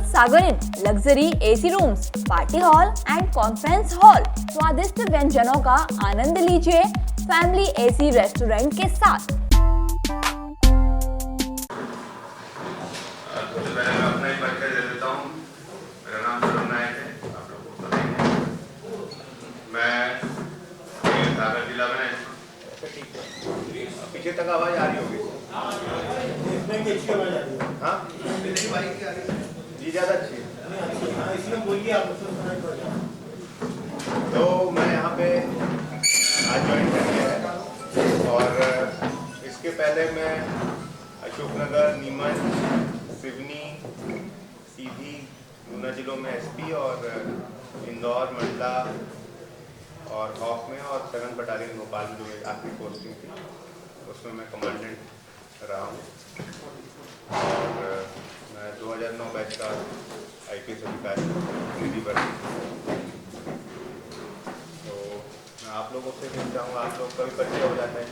Sagar in luxury AC rooms, party hall and conference hall. स्वादिष्ट व्यंजनों का आनंद लीजिए फैमिली एसी रेस्टोरेंट के साथ। सबसे पहले मैं अपना ही परिचय दे देता हूँ। मेरा नाम सुरम नायक है, आप लोगों को पता ही है। मैं सागर जिला में पीछे तक आवाज आ रही होगी। हाँ जी, ज़्यादा अच्छी है। तो मैं यहाँ पे आज ज्वाइन कर लिया है और इसके पहले मैं अशोकनगर, नीमच, सिवनी, सीधी, गुना जिलों में एसपी और इंदौर, मंडला और हॉफ में और 7 बटालियन भोपाल में जो आखिरी पोस्टिंग थी उसमें मैं कमांडेंट रहा हूँ। और मैं 2009 बैच का IPS अधिकारी निधि पर। तो मैं आप लोगों से भी चाहूँगा, आप लोग का भी परिचय हो जाता है।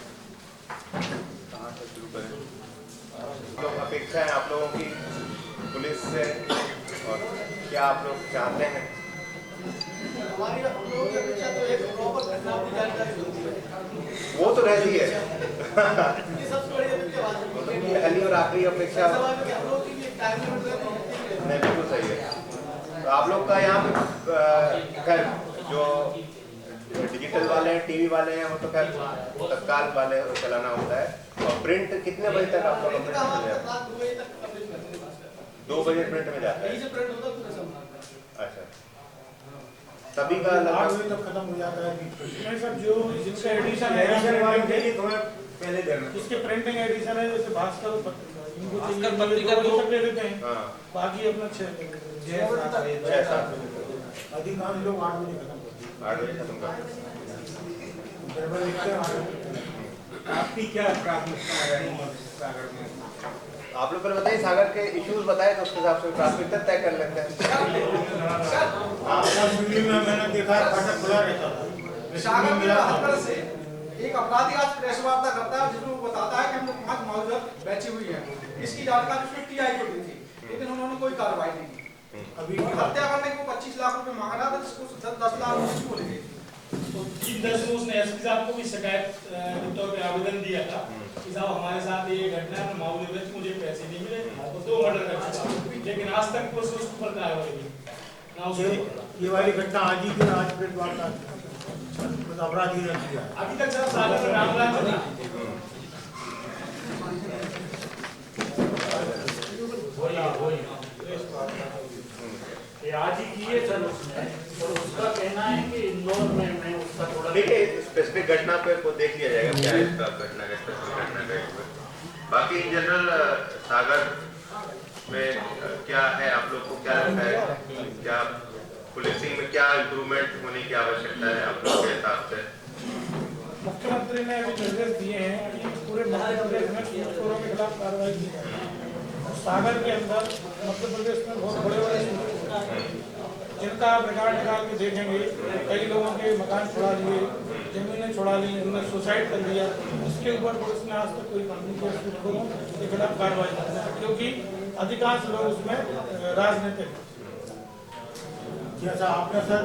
कहाँ से शुरू करें? तो अपेक्षा है आप लोगों की पुलिस से और क्या आप लोग चाहते हैं? वो तो रहती है। पहली और आखिरी अपेक्षा नहीं, बिल्कुल सही है। तो आप लोग का यहाँ पे खैर जो डिजिटल वाले हैं, टीवी वाले हैं, वो तो खैर तत्काल वाले चलाना होता है। और प्रिंट कितने बजे तक आप लोग प्रिंट में जाता है? 2 बजे प्रिंट में जाता है। अच्छा, सभी का लगभग तक खत्म हो जाता है सर। जो जिनका एडिशन है पहले देना इसके प्रिंटिंग एडिशन है, जैसे भास्कर पत्रिका तक ले लेते हैं। बाकी अपना 6-7 अधिकांश लोग 8 बजे खत्म करते हैं। 8 बजे खत्म करते हैं। आपकी क्या प्राथमिकता है सागर में? आप लोग पहले बताइए, सागर के इश्यूज बताए तो उसके हिसाब से प्राथमिकता तय कर लेते हैं। मैंने देखा फाटक खुला रहता था। सागर में हर से एक अपराधी आज प्रेस वार्ता करता है जिसमें वो बताता है कि हम लोग 5 मौजूद बेची हुई है। इसकी जानकारी उसमें TI को दी थी, लेकिन उन्होंने कोई कार्रवाई नहीं की। अभी हत्या करने को 25 लाख रुपए मांग रहा था, जिसको 10 लाख रुपए बोले थे। तो 3-10 उसने एसपी साहब को भी शिकायत के तौर पे आवेदन दिया था कि साहब हमारे साथ ये घटना है, मामले में मुझे पैसे नहीं मिले, तो 2 मर्डर कर चुका, लेकिन आज तक पुलिस उस पर कार्रवाई नहीं ना। उसे ये वाली घटना आज ही की आज प्रेस वार्ता अपराधी ने किया अभी तक सर सागर में मामला चला। आज ही किए सर उसने, और उसका कहना है कि इंदौर में उसका थोड़ा देखिए स्पेसिफिक घटना पे को देख लिया जाएगा क्या है इसका घटना का स्पेसिफिक घटना का। बाकी इन जनरल सागर में क्या है, आप लोग को क्या लगता है, क्या पुलिसिंग में क्या इम्प्रूवमेंट होने की आवश्यकता है आप लोग के हिसाब से? मुख्यमंत्री ने अभी निर्देश दिए हैं कि पूरे मध्य प्रदेश में चोरों के खिलाफ कार्रवाई की जाए। सागर के अंदर मध्य प्रदेश में बहुत बड़े जिनका आप रिकॉर्ड निकाल के देखेंगे, कई लोगों के मकान छुड़ा लिए, जमीनें छुड़ा ली, उन्होंने सुसाइड कर लिया। इसके ऊपर पुलिस ने आज तक कोई कानूनी के खिलाफ कार्रवाई नहीं की, क्योंकि अधिकांश लोग उसमें राजनीतिक जैसा आपने सर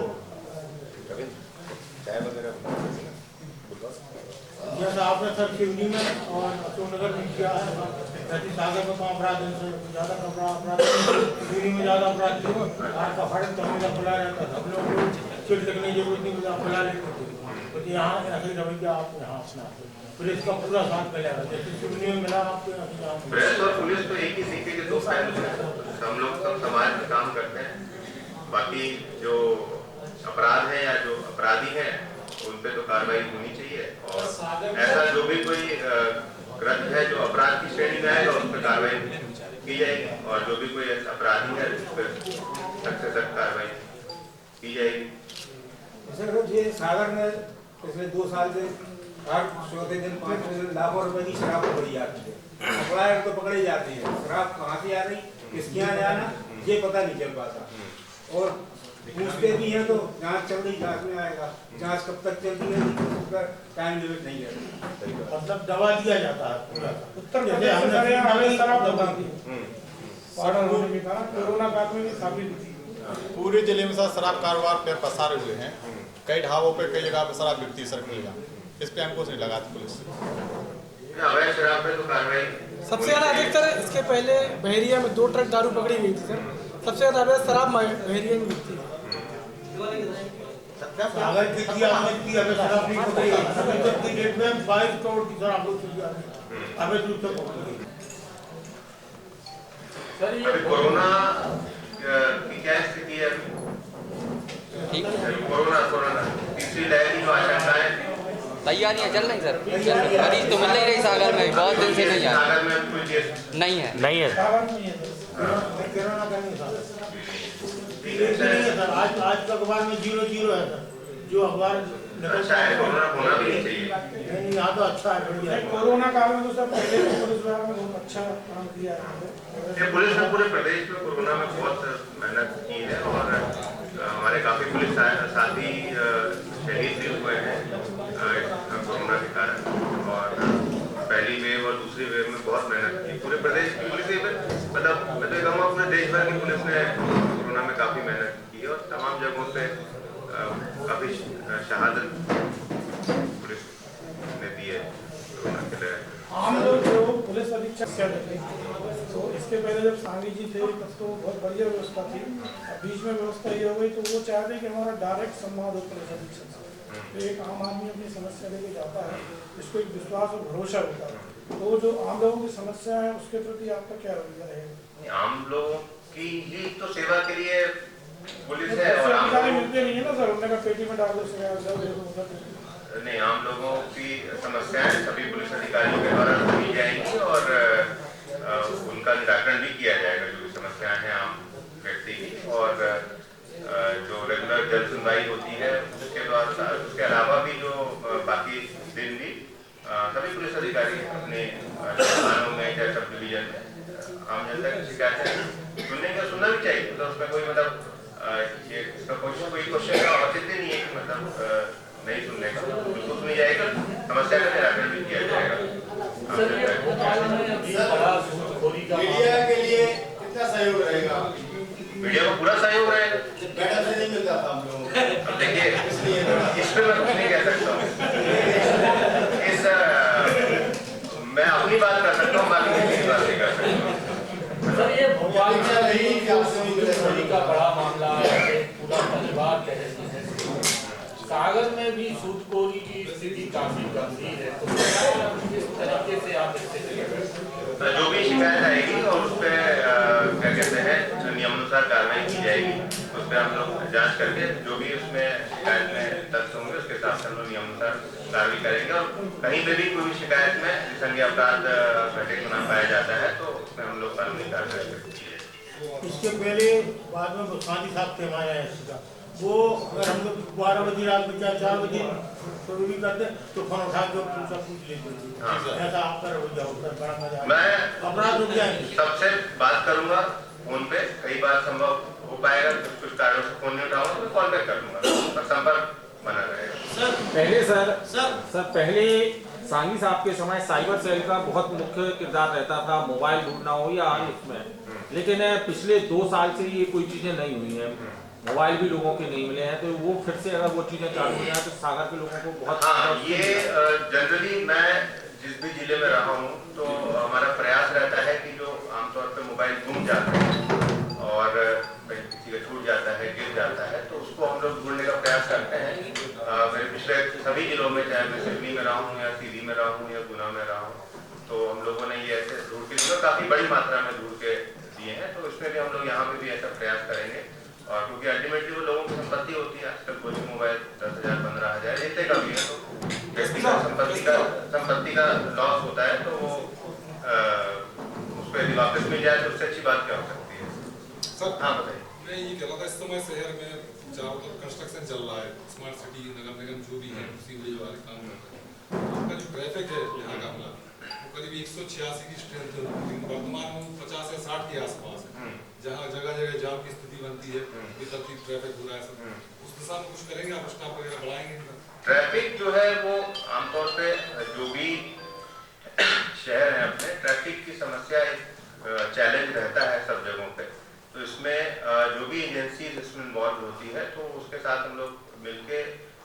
जैसा आपने सर सिवनी में और अशोकनगर में किया है, जैसे सागर में कम अपराध ज़्यादा अपराध, सिवनी में ज़्यादा अपराध थे। आपका फाटक तो हमेशा खुला रहता था, हम लोग को चिट लगने की जरूरत नहीं, आप खुला लेते थे। तो यहाँ ऐसे रवैया आप यहाँ अपना पुलिस का पूरा साथ मिलेगा, जैसे सिवनी में मिला आपको। प्रेस और पुलिस तो एक ही सिक्के के 2 पहलू हैं। हम लोग सब समाज में काम करते हैं। बाकी जो अपराध है या जो अपराधी है उन पे तो कार्रवाई होनी चाहिए, और ऐसा जो भी कोई कृत्य है जो अपराध की श्रेणी में आएगा उस पर कार्रवाई की जाएगी, और जो भी कोई ऐसा अपराधी है उस पर सख्त से सख्त कार्रवाई की जाएगी। सर ये सागर में पिछले 2 साल से हर 4 दिन 5 दिन लाखों रुपए की शराब पकड़ी जाती है। सप्लायर तो पकड़ी जाती है, शराब कहाँ से आ रही, किसके यहाँ जाना, ये पता नहीं चल पाता। और पूछते भी हैं तो जांच चल रही, जांच में आएगा, जांच कब तक चल रही है उसका टाइम लिमिट नहीं है। मतलब दबा दिया जाता है पूरा उत्तर प्रदेश में शराब दबा दी। ऑर्डर होने के कारण कोरोना काल में भी साबित थी। पूरे जिले में सर शराब कारोबार पे पसारे हुए हैं। कई ढाबों पे कई जगह पे शराब बिकती है सर खुली। इस पे अंकुश नहीं लगाती पुलिस। अवैध शराब पे तो कार्रवाई सबसे ज़्यादा अधिकतर इसके पहले बहरिया में 2 ट्रक दारू पकड़ी गई थी सर। सबसे ज़्यादा अवैध शराब बहरिया में बिकती है। सागर की थी आपने की अबे शराब नहीं पकड़ी। अभी तक की डेट में 22 करोड़ की शराब अवैध रूप से पकड़ी। अभी कोरोना की क्या स्थिति है? कोरोना तीसरी लहर की जो आशंकाएं तैयारियां चल रही सर। मरीज तो मिल नहीं रही सागर में, बहुत दिन से नहीं आया। सागर में कोई केस नहीं है। कोरोना का नहीं सर। आज का अखबार में 0-0 है सर। जो अखबार अच्छा है, कोरोना होना भी नहीं चाहिए। नहीं यहाँ तो अच्छा है, बढ़िया है। कोरोना काल में तो सर पहले पुलिस विभाग ने बहुत अच्छा काम किया है। पुलिस ने पूरे प्रदेश में कोरोना में बहुत मेहनत की है और हमारे काफी पुलिस साथी शहीद भी हुए हैं कोरोना के कारण। और पहली वेव और दूसरी वेव में बहुत मेहनत की पूरे प्रदेश की पुलिस में, मतलब मैं तो कहूँगा पूरे देश भर की पुलिस ने कोरोना में काफी मेहनत की और तमाम जगहों पे काफी शहादत पुलिस ने दी है कोरोना के लिए। आम लोग जो पुलिस अधीक्षक से थे तो इसके पहले जब सांगी जी थे तब तो बहुत बढ़िया व्यवस्था थी। बीच में व्यवस्था ये हो गई तो वो चाहते कि हमारा डायरेक्ट संवाद हो पुलिस अधीक्षक से। तो एक आम आदमी अपनी समस्या लेके जाता है, इसको एक विश्वास और भरोसा होता है। तो जो आम लोगों की समस्या है उसके प्रति आपका क्या रवैया रहेगा? आम लोगों की ही तो सेवा के लिए पुलिस है और आम अधिकारी मिलते नहीं है ना सर, उन्होंने पेटी में डाल दो। नहीं, आम लोगों की समस्याएं सभी पुलिस अधिकारियों के द्वारा सुनी जाएंगी और उनका निराकरण भी किया जाएगा जो भी समस्याएं हैं आम व्यक्ति की। और जो रेगुलर जन सुनवाई होती है उसके द्वारा, उसके अलावा भी जो बाकी दिन भी सभी पुलिस अधिकारी अपने थानों में या सब डिवीजन में आम जनता की शिकायतें सुनना भी चाहिए। तो उसमें कोई मतलब ये कोई क्वेश्चन का औचित्य नहीं है कि मतलब नहीं सुनने का, बिल्कुल सुनी जाएगा, समस्या का निराकरण भी किया जाएगा। मीडिया के लिए कितना सहयोग रहेगा? मीडिया को पूरा सहयोग रहेगा। मैडम से नहीं मिलता था हम लोगों को। अब देखिए इस पे मैं कुछ नहीं कह सकता हूँ। मैं अपनी बात कर सकता हूँ, बाकी किसी की बात नहीं कर सकता। सर ये भोपाल में का बड़ा मामला है, पूरा परिवार कह रही है। सागर में भी सूदखोरी की स्थिति काफी गंभीर है, तो किस तरीके से आप इससे जो भी शिकायत आएगी और उस पर क्या कहते हैं नियमानुसार कार्रवाई की जाएगी। उस पर हम लोग जांच करके जो भी उसमें शिकायत में तथ्य होंगे उसके हिसाब से हम लोग नियमानुसार कार्रवाई करेंगे। और कहीं पे भी कोई भी शिकायत में निसंज्ञ अपराध घटित होना पाया जाता है तो उसमें हम लोग कानूनी कार्रवाई करेंगे। इसके पहले बाद में गांधी साहब थे हमारे ऐसा वो अगर हम लोग 12 बजे रात में 4 बजे शुरू भी करते तो फोन उठा के सब पूछ लेते। ऐसा आपका रवैया होता है, बड़ा मजा। मैं अपराध रुक जाएंगे। सबसे बात करूंगा फोन पे, कई बार संभव हो पाएगा कुछ कारणों से फोन नहीं उठाऊंगा तो कॉन्टेक्ट कर लूंगा और संपर्क बना रहेगा। सर पहले सांगी साहब के समय साइबर सेल का बहुत मुख्य किरदार रहता था, मोबाइल ढूंढना हो या इसमें, लेकिन पिछले 2 साल से ये कोई चीजें नहीं हुई हैं, मोबाइल भी लोगों के नहीं मिले हैं। तो वो फिर से अगर वो चीजें चालू हो जाए तो सागर के लोगों को बहुत ये जनरली मैं जिस भी जिले में रहा हूँ तो हमारा प्रयास रहता है कि जो आमतौर पे मोबाइल गुम जाता है और किसी का छूट जाता है, गिर जाता है, तो उसको हम लोग ढूंढने का प्रयास करते हैं। मेरे पिछले सभी जिलों में, चाहे मैं सिवनी में रहा हूँ या सीधी में रहा हूँ या गुना में रहा हूँ, तो हम लोगों ने ये ऐसे ढूंढ के काफी बड़ी मात्रा में ढूंढ के दिए हैं। तो इसमें भी हम लोग यहाँ पे भी ऐसा प्रयास करेंगे। और क्योंकि अल्टीमेटली वो लोगों की संपत्ति होती है, आजकल कोई मोबाइल 10,000 15,000 इतने का भी है तो व्यक्ति का संपत्ति का लॉस होता है, तो वो उस पर यदि वापस मिल जाए तो उससे अच्छी बात क्या हो सकती है। सर हाँ बताइए। मैं ये कह रहा था, इस समय शहर में चारों तरफ कंस्ट्रक्शन चल रहा है, स्मार्ट सिटी नगर निगम जो भी है सीवरेज वाले काम कर रहे हैं, आपका जो ट्रैफिक है यहाँ का वो करीब 186 की स्ट्रेंथ है, लेकिन वर्तमान में 50 या 60 के आसपास है, जहाँ जगह जगह जाम की स्थिति बनती है, बेतरतीब ट्रैफिक हो रहा है। सब उस दिशा में कुछ करेंगे आप, स्टाफ वगैरह बढ़ाएंगे? ट्रैफिक जो है वो आमतौर पे जो भी शहर है अपने, ट्रैफिक की समस्या एक चैलेंज रहता है सब जगह उसमें जो भी एजेंसीज इसमें इन्वॉल्व होती है तो उसके साथ हम लोग मिलके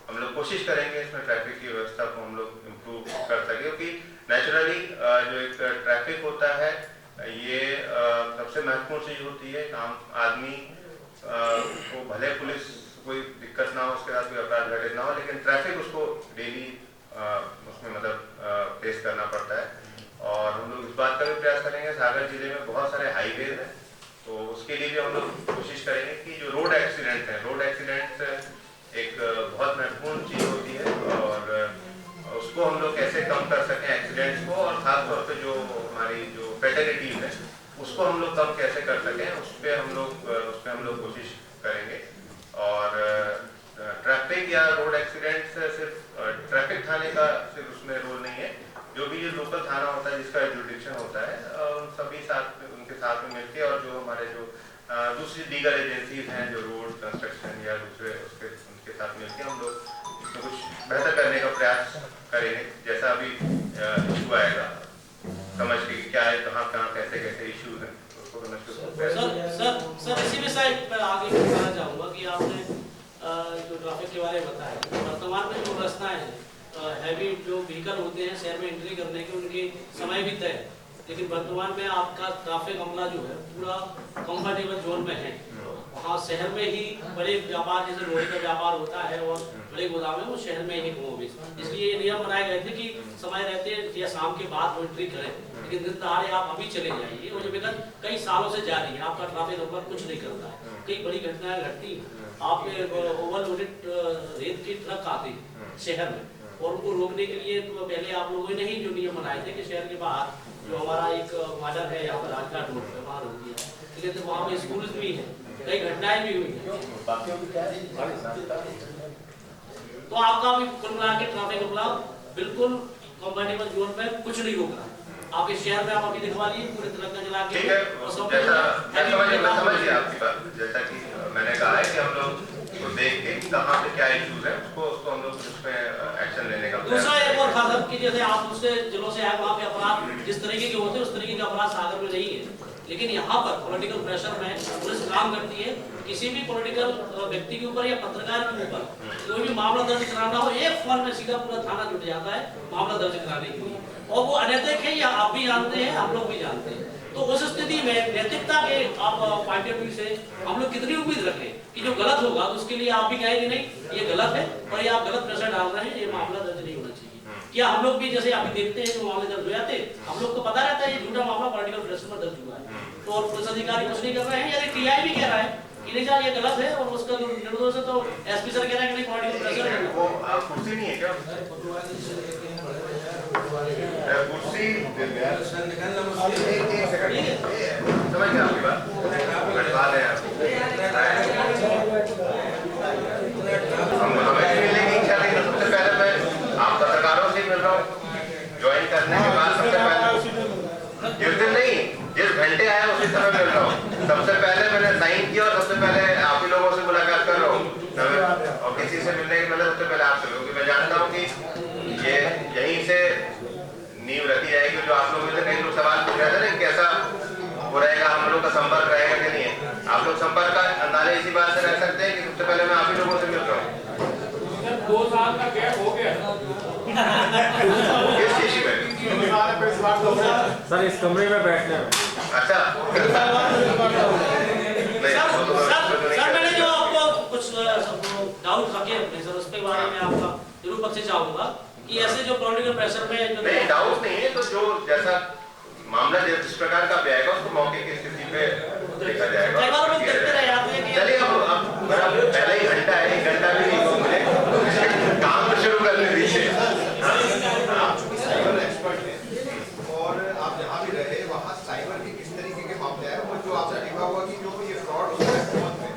हम लोग कोशिश करेंगे इसमें ट्रैफिक की व्यवस्था को हम लोग इम्प्रूव कर सकें, क्योंकि नेचुरली जो एक ट्रैफिक होता है ये सबसे महत्वपूर्ण चीज़ होती है। आम आदमी को भले पुलिस कोई दिक्कत ना हो, उसके साथ कोई अपराध घटित ना हो, लेकिन ट्रैफिक उसको डेली उसमें मतलब फेस करना पड़ता है। और हम लोग इस बात का भी प्रयास करेंगे, सागर जिले में बहुत सारे हाईवेज हैं तो उसके लिए भी हम लोग कोशिश करेंगे कि जो रोड एक्सीडेंट हैं, रोड एक्सीडेंट एक बहुत महत्वपूर्ण चीज़ होती है और उसको हम लोग कैसे कम कर सकें एक्सीडेंट्स को, और ख़ासतौर पे जो हमारी जो फैटेलिटीज है उसको हम लोग कम कैसे कर सकें उस पर हम लोग कोशिश करेंगे। और ट्रैफिक या रोड एक्सीडेंट सिर्फ ट्रैफिक थाने का सिर्फ उसमें रोल नहीं है, जो भी ये लोकल थाना होता है जिसका जुडिक्शन होता है उन सभी उनके साथ में मिलके, और जो हमारे जो दूसरी लीगल एजेंसीज हैं जो रोड कंस्ट्रक्शन या दूसरे उनके साथ मिलके हम लोग इसमें कुछ बेहतर करने का प्रयास करेंगे। जैसा अभी इशू आएगा समझ के क्या है, कहाँ कैसे कैसे इश्यूज हैं उसको समझ के। सर इसी में शायद मैं आगे बताना चाहूँगा कि आपने जो ट्रैफिक के बारे में बताया, वर्तमान में जो रास्ताएं हैं हैवी जो व्हीकल होते हैं शहर में एंट्री करने के उनके समय भी तय है, लेकिन वर्तमान में आपका ट्रैफिक अमला जो है पूरा कंफर्टेबल जोन में है। वहाँ शहर में ही बड़े व्यापार जैसे लोहे का व्यापार होता है और बड़े गोदाम है वो शहर में ही हो, इसलिए ये नियम बनाए गए थे कि समय रहते या शाम के बाद वो एंट्री करें, लेकिन दिन दहाड़े आप अभी चले जाइए। वो जब कई सालों से जारी है, आपका ट्रैफिक अमला कुछ नहीं करता है, कई बड़ी घटनाएं घटती हैं। आपके ओवरलोडेड रेत के ट्रक आते हैं शहर में और उनको रोकने के लिए तो पहले आप लोगों ने ही जो नियम बनाए थे कि शहर के बाहर जो हमारा एक मॉडल है यहाँ पर राजघाट रोड पे वहाँ रोक दिया, लेकिन तो वहाँ पे स्कूल भी है, कई घटनाएं भी हुई हैं। तो आपका भी कुल मिला के ट्रैफिक अमला बिल्कुल कंफर्टेबल जोन में कुछ नहीं रोक रहा। आपके शहर में आप अभी दिखवा लीजिए पूरे तिरंगा जला के। ठीक है, समझ गया आपकी बात। जैसा कि मैंने कहा है कि हम लोग को देख के कहाँ पे क्या इश्यूज है उसको हम लोग उसमें एक्शन लेने का। दूसरा एक और खास कि जैसे आप दूसरे जिलों से आए, वहाँ पे अपराध जिस तरीके के होते हैं उस तरीके के अपराध सागर में नहीं है, लेकिन यहाँ पर पॉलिटिकल प्रेशर में पुलिस काम करती है। किसी भी पॉलिटिकल व्यक्ति के ऊपर या पत्रकार के ऊपर कोई भी मामला दर्ज कराना हो, एक फोन में सीधा पूरा थाना जुट जाता है मामला दर्ज कराने के लिए, और वो अनैतिक है या आप भी जानते हैं आप लोग भी जानते हैं। तो उस स्थिति में नैतिकता के आप पॉइंट ऑफ व्यू से हम लोग कितनी उम्मीद रखें कि जो गलत होगा तो उसके लिए आप भी कहेंगे नहीं ये गलत है और ये आप गलत प्रेशर डाल रहे हैं, ये मामला दर्ज नहीं होना चाहिए। क्या हम लोग भी जैसे अभी देखते हैं जो मामले दर्ज हो जाते हम लोग को पता रहता है ये झूठा मामला पॉलिटिकल प्रेशर में दर्ज हुआ है, तो और पुलिस अधिकारी कुछ नहीं कर रहे हैं, यदि टीआई भी कह रहा है कि नहीं सर ये गलत है और उसका जो निर्दोष है तो एसपी सर कह रहे हैं कि नहीं पॉलिटिकल प्रेशर है। वो कुर्सी नहीं है क्या? कुर्सी समझ गया आपकी बात, हमें मिलने की इच्छा नहीं। सबसे पहले मैं आप पत्रकारों से मिल रहा हूँ, ज्वाइन करने के बाद सबसे पहले जिस दिन नहीं जिस घंटे आया उसी समय मिल रहा हूँ। सबसे पहले मैंने साइन किया और सबसे पहले आप ही लोगों से मुलाकात कर रहा हूँ और किसी से मिलने के पहले सबसे पहले आपसे, क्योंकि मैं जानता हूँ कि ये यहीं से नींव रखी जाएगी। जो आप लोग कई लोग सवाल पूछ रहे थे ना कैसा वो रहेगा, हम लोग का संपर्क रहेगा कि नहीं है, आप लोग संपर्क का अंदाजा इसी बात से रह सकते हैं कि सबसे पहले मैं आप ही लोगों से मिल रहा हूँ। 2 साल का गैप हो गया किस चीज में? सर इस कमरे में बैठने में। अच्छा सर मैंने जो आपको कुछ डाउट रखे अपने सर उसके बारे में आपका जरूर पक्ष चाहूंगा कि ऐसे जो पॉलिटिकल प्रेशर में जो नहीं डाउट नहीं है, तो जो जैसा मामला जिस प्रकार का भी आएगा उसको मौके की स्थिति पे देखा जाएगा। चलिए अब पहले ही घंटा है, 1 घंटा भी नहीं हुआ मुझे, काम तो शुरू करने दीजिए। आप चूंकि साइबर एक्सपर्ट हैं और आप जहाँ भी रहे वहाँ साइबर के किस तरीके के मामले आए, वो जो आपने देखा होगा कि जो ये फ्रॉड होता है फोन में,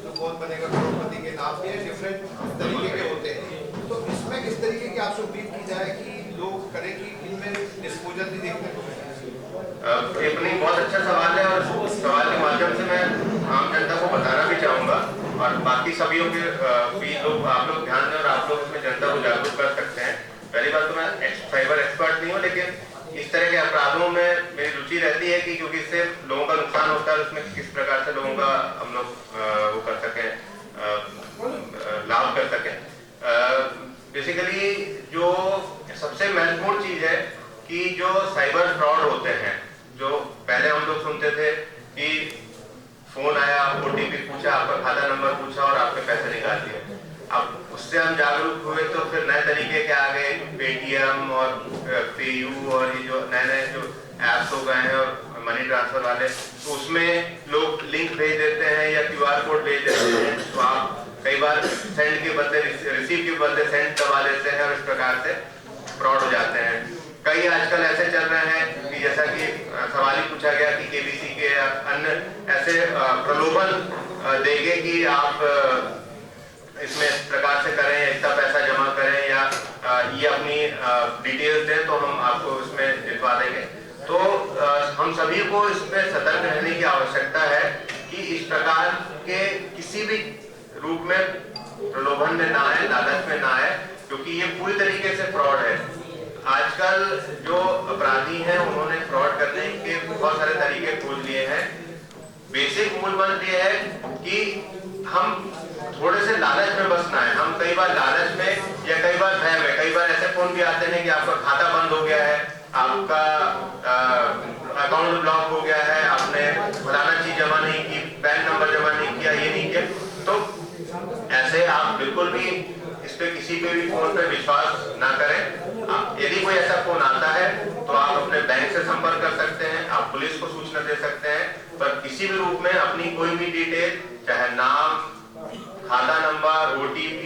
तो कौन बनेगा करोड़पति के नाम पे डिफरेंट तरीके के होते हैं, तो इसमें किस तरीके की आपसे अपील की जाए कि लोग करें कि इनमें डिस्पोजल भी देखने को मिले? अपनी बहुत अच्छा सवाल है और सवाल के माध्यम से मैं आम जनता को बताना भी चाहूँगा और बाकी सभी के भी लोग आप लोग ध्यान दें और आप लोग इसमें जनता को जागरूक कर सकते हैं। पहली बात तो मैं साइबर एक्सपर्ट नहीं हूँ, लेकिन इस तरह के अपराधों में मेरी रुचि रहती है कि क्योंकि इससे लोगों का नुकसान होता है, उसमें किस प्रकार से लोगों का लोग सुनते थे कि फोन आया, OTP पूछा, आपका खाता नंबर पूछा और आपके पैसे निकाल दिए। अब उससे हम जागरूक हुए तो फिर नए तरीके के आ गए, पेटीएम और पेयू और ये जो नए जो ऐप्स हो गए हैं और मनी ट्रांसफर वाले, तो उसमें लोग लिंक भेज देते हैं या QR कोड भेज देते हैं, तो आप कई बार सेंड के बदले रिसीव के बदले सेंड दबा देते हैं और इस प्रकार से फ्रॉड हो जाते हैं। कई आजकल ऐसे चल रहे हैं कि जैसा कि सवाल ही पूछा गया कि KBC के अन्य ऐसे प्रलोभन देंगे कि आप इसमें इस प्रकार से करें या इतना पैसा जमा करें या ये अपनी डिटेल्स दें तो हम आपको इसमें जितवा देंगे। तो हम सभी को इसमें सतर्क रहने की आवश्यकता है कि इस प्रकार के किसी भी रूप में प्रलोभन में ना आए, लालच में ना आए, क्योंकि ये पूरी तरीके से फ्रॉड है। आजकल जो अपराधी हैं उन्होंने फ्रॉड करने के बहुत सारे तरीके खोज लिए हैं। बेसिक मूल मंत्र ये है कि हम थोड़े से लालच में बस ना है। हम कई बार लालच में या कई बार भय में, कई बार ऐसे फोन भी आते हैं कि आपका खाता बंद हो गया है, आपका अकाउंट ब्लॉक हो गया है, आपने फलाना चीज जमा नहीं की, पैन नंबर जमा नहीं किया, ये नहीं किया। तो ऐसे आप बिल्कुल भी इस पे किसी पे भी फोन पे विश्वास ना करें। यदि कोई ऐसा फोन आता है तो आप अपने बैंक से संपर्क कर सकते हैं, आप पुलिस को सूचना दे सकते हैं, पर किसी भी रूप में अपनी कोई भी डिटेल, चाहे नाम, खाता नंबर, OTP,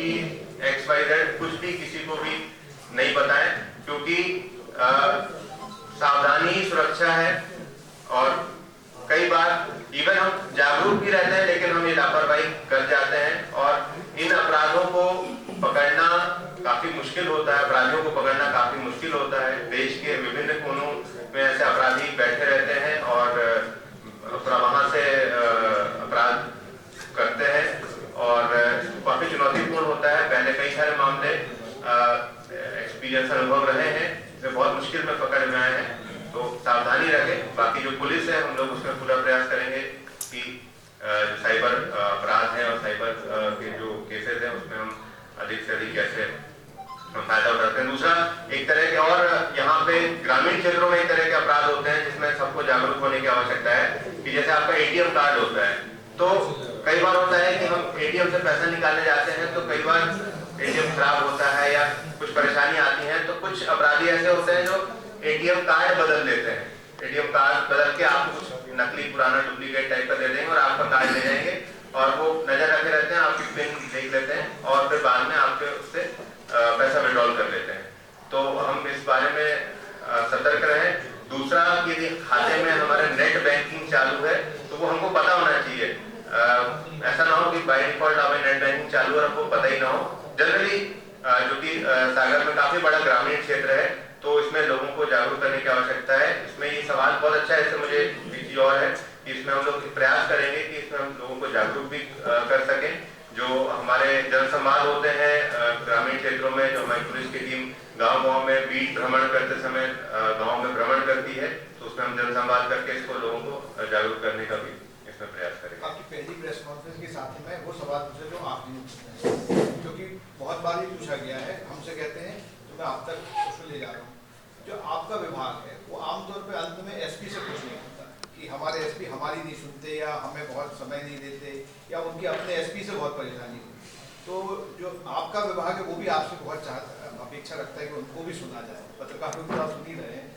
XYZ, कुछ भी किसी को भी नहीं बताएं, क्योंकि सावधानी ही सुरक्षा है। और कई बार इवन हम जागरूक भी रहते हैं लेकिन हम ये लापरवाही कर जाते हैं और इन अपराधों को पकड़ना काफी मुश्किल होता है, अपराधियों को पकड़ना काफी मुश्किल होता है। देश के विभिन्न कोनों में ऐसे अपराधी बैठे रहते हैं और वहां से अपराध करते हैं और काफी चुनौतीपूर्ण होता है। पहले कई सारे मामले एक्सपीरियंस अनुभव रहे हैं, वे बहुत मुश्किल में पकड़ में आए हैं। तो सावधानी रखें। बाकी जो पुलिस है हम लोग उसमें पूरा प्रयास करेंगे कि साइबर अपराध हैं और साइबर के जो केसेस हैं उसमें हम अधिक से अधिक कैसे फायदा उठाते हैं। दूसरा, एक तरह के और यहाँ पे ग्रामीण क्षेत्रों में एक तरह के अपराध होते हैं जिसमें सबको जागरूक होने की आवश्यकता है कि जैसे आपका ATM कार्ड होता है, तो कई बार होता है कि हम ATM से पैसा निकालने जाते हैं तो कई बार ATM खराब होता है या कुछ परेशानी आती है, तो कुछ अपराधी ऐसे होते हैं जो ATM कार्ड बदल देते हैं। ATM कार्ड बदल के आपको कुछ नकली पुराना डुप्लीकेट टाइप का दे देंगे और आपका कार्ड ले जाएंगे और वो नजर रखे रहते हैं, आपकी पिन देख लेते हैं और फिर बाद में आपके उससे पैसा विड्रॉल कर लेते हैं। तो हम इस बारे में सतर्क रहें। दूसरा, यदि खाते में हमारे नेट बैंकिंग चालू है तो वो हमको पता होना चाहिए। ऐसा ना हो कि बाय डिफॉल्ट हमें नेट बैंकिंग चालू है और हमको पता ही ना हो। जनरली जो कि सागर में काफी बड़ा ग्रामीण क्षेत्र है तो इसमें लोगों को जागरूक करने की आवश्यकता है। इसमें ये सवाल बहुत अच्छा है, इससे मुझे एक चीज और है कि इसमें हम लोग प्रयास करेंगे कि इसमें हम लोगों को जागरूक भी कर सकें। जो हमारे जनसंवाद होते हैं ग्रामीण क्षेत्रों में, जो हमारी पुलिस की टीम गांव-गांव में बीट भ्रमण करते समय गांव में भ्रमण करती है, तो उसमें हम जनसंवाद करके इसको लोगों को जागरूक करने का भी इसमें प्रयास करेंगे। आपकी पहली प्रेस कॉन्फ्रेंस के साथ में वो सवाल पूछे जो आपने पूछा, क्योंकि बहुत बार ये पूछा गया है, हमसे कहते हैं तो मैं आप तक उसको ले जा रहा हूँ। जो आपका विभाग है वो आमतौर पर अंत में SP से कुछ नहीं होता कि हमारे SP हमारी नहीं सुनते या हमें बहुत समय नहीं देते या उनकी अपने SP से बहुत परेशानी होती। तो जो आपका विभाग है वो भी आपसे बहुत अपेक्षा रखता है कि उनको भी सुना जाए, पत्रकारों को आप सुन ही रहे हैं।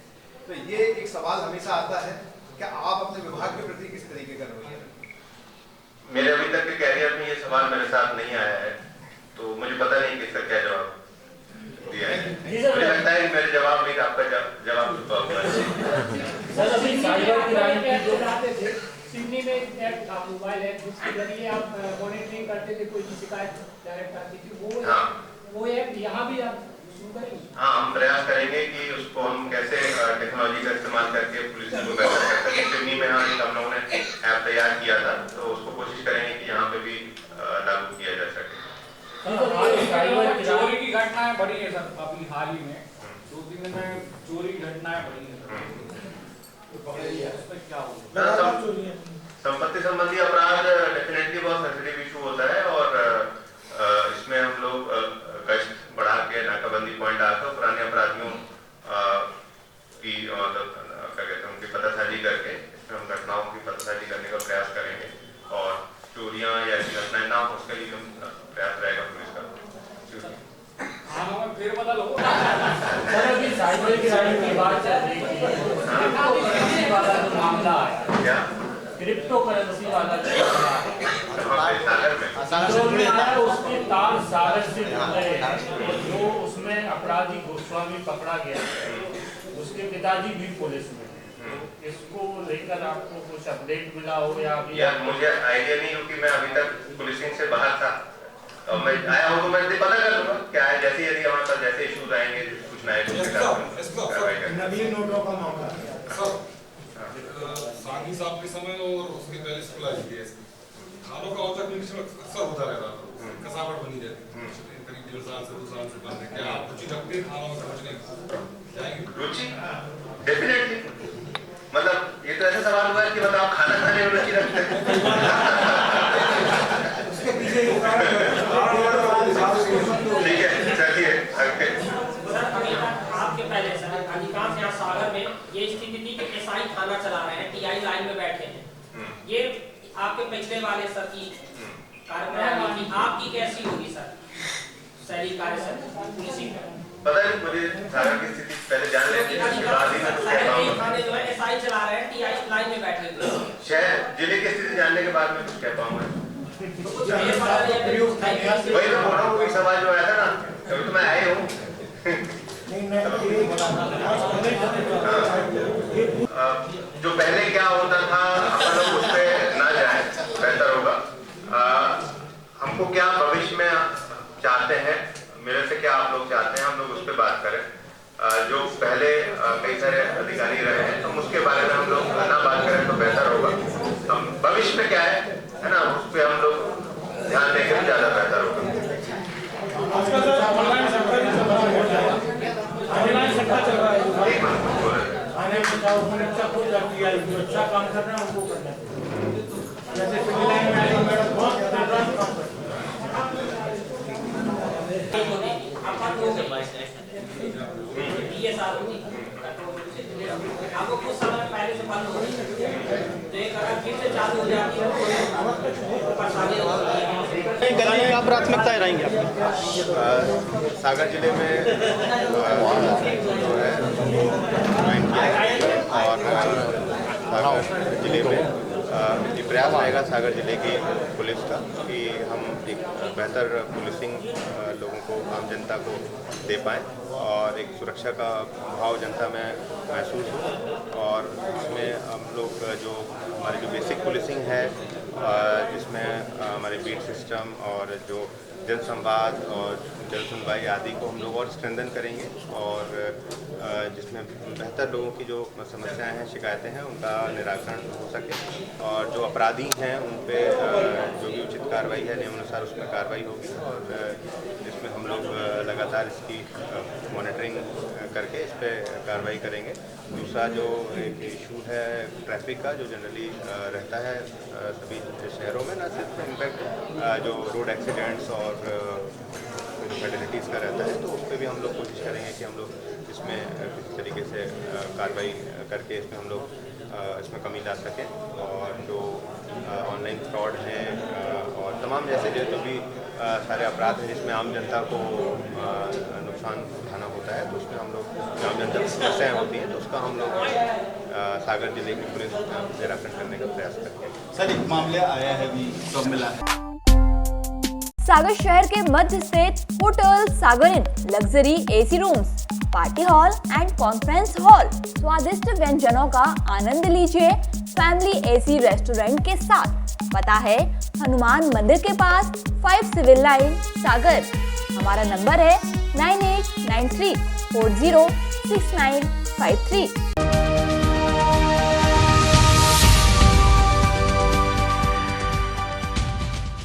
तो ये एक सवाल हमेशा आता है, क्या आप अपने विभाग के प्रति किस तरीके का रवैया रखते हैं? मेरे अभी तक के कैरियर में ये सवाल मेरे साथ नहीं आया है, तो मुझे पता नहीं कि इसका क्या जवाब दिया है। मुझे लगता है कि मेरे जवाब में आपका जवाब छुपा हुआ है। सर, अभी साइबर क्राइम की जो बनाते थे, सिडनी में एक ऐप था, मोबाइल ऐप, जिसके जरिए आप मॉनिटरिंग करते थे, कोई शिकायत डायरेक्ट आती थी, वो ऐप यहाँ भी आप शुरू करेंगे? हाँ, हम प्रयास करेंगे कि उसको हम कैसे टेक्नोलॉजी का इस्तेमाल करके पुलिस को बेहतर कर सकें। सिडनी में हम लोगों ने ऐप तैयार किया था, तो उसको कोशिश करेंगे कि यहाँ पे भी लागू किया जा सके। चोरी की घटनाएं बढ़ी है सर, अभी हाल ही में 2-3 दिन में चोरी की घटनाएं बढ़ी है। संपत्ति संबंधी अपराध डेफिनेटली बहुत सेंसिटिव इशू होता है और इसमें हम लोग गश्त बढ़ा के नाकाबंदी पॉइंट डालकर पुराने अपराधियों की क्या कहते हैं उनकी पतासाजी करके इसमें हम घटना रानी की बात चल रही थी, क्रिप्टोकरेंसी वाला जो मामला आया, क्रिप्टोकरेंसी वाला जो मामला आया, उसके तार सागर से जुड़ रहे हैं। जो उसमें अपराधी गोस्वामी पकड़ा गया, उसके पिताजी भी पुलिस में। इसको लेकर आपको कुछ अपडेट मिला हो या अभी? यार मुझे आइडिया नहीं, क्योंकि मैं अभी तक पुलिसिंग से बाहर था और मैं आया हूँ तो मैं पता कर लूंगा क्या है। जैसे यदि हमारे पास जैसे इश्यूज आएंगे कुछ नए नवीन नोटों का मामला सांगी साहब के समय और उसके पहले स्कूल आई थी, थानों का औचक निरीक्षण अक्सर होता रहता था, कसावट बनी रहती, करीब 1.5 साल से 2 साल से बंद है। क्या आप रुचि रखते हैं थानों में पहुंचने जाएंगे? रुचि डेफिनेटली, मतलब ये तो ऐसा सवाल हुआ है कि मतलब आप खाना खाने में रुचि रखते हैं। उसके पीछे ठीक है, चलिए ओके। आपके पहले सर अधिकांश यहाँ सागर में ये स्थिति थी कि एसआई खाना चला रहे हैं, टीआई लाइन में बैठे हैं। ये आपके पिछले वाले सर की कार्यप्रणाली थी, आपकी कैसी होगी सर शैली कार्य सर पुलिसिंग? पता नहीं, मुझे सागर की स्थिति पहले जान लेते हैं, उसके बाद ही मैं कुछ कह पाऊंगा। खाने जो है एसआई चला रहे हैं, टीआई लाइन में बैठे हुए हैं। शहर जिले की स्थिति जानने के बाद मैं कुछ कह पाऊंगा। वही तो बोल रहा हूँ, कोई सवाल जो आया था ना, तभी तो मैं आया हूँ। जो पहले क्या होता था अपन लोग उस पे ना जाए, बेहतर होगा। हमको क्या भविष्य में चाहते हैं, मेरे से क्या आप लोग चाहते हैं, हम लोग उस पे बात करें। जो पहले कई सारे अधिकारी रहे हैं, हम उसके बारे में हम लोग ना बात करें तो बेहतर होगा। हम भविष्य में क्या है ना, उस पे हम लोग ध्यान देंगे तो ज्यादा बेहतर होगा। अच्छा काम कर रहे हैं उनको करना जैसे आपको कुछ समय पहले से बंद हो रही है, तो एक अगर फिर से चालू हो जाती है तो परेशानी होती है। क्या प्राथमिकताएं रहेंगी आपकी? सागर जिले में जो है और सागर जिले में ये प्रयास रहेगा सागर जिले की पुलिस का कि हम एक बेहतर पुलिसिंग लोगों को, आम जनता को दे पाएँ और एक सुरक्षा का भाव जनता में महसूस हो। और इसमें हम लोग जो हमारी जो बेसिक पुलिसिंग है, जिसमें हमारे बीट सिस्टम और जो जन संवाद और जन सुनवाई आदि को हम लोग और स्ट्रेंथन करेंगे और जिसमें बेहतर लोगों की जो समस्याएं हैं, शिकायतें हैं, उनका निराकरण हो सके और जो अपराधी हैं उन पे जो भी उचित कार्रवाई है नियमानुसार उसमें कार्रवाई होगी। और इसमें हम लोग लगातार इसकी मॉनिटरिंग करके इस पर कार्रवाई करेंगे। दूसरा जो एक इशू है ट्रैफिक का, जो जनरली रहता है सभी शहरों में, ना सिर्फ इनफैक्ट जो रोड एक्सीडेंट्स और फैटिलिटीज़ का रहता है, तो उस पर भी हम लोग कोशिश करेंगे कि हम लोग इसमें किसी तरीके से कार्रवाई करके इसमें हम लोग इसमें कमी ला सकें। और जो ऑनलाइन फ्रॉड हैं और तमाम जैसे जो भी सारे अपराध हैं जिसमें आम जनता को नुकसान उठाना होता है, तो उसमें हम लोग आम जनता की समस्याएँ होती हैं, तो उसका हम लोग सागर जिले की पुलिस निराकरण करने का प्रयास करते हैं। सर एक मामला आया है अभी सब मिला है। सागर शहर के मध्य स्थित hotel Sagar in luxury AC rooms, party hall and conference hall, स्वादिष्ट व्यंजनों का आनंद लीजिए फैमिली एसी रेस्टोरेंट के साथ। पता है हनुमान मंदिर के पास 5 सिविल लाइन सागर। हमारा नंबर है 9893406953।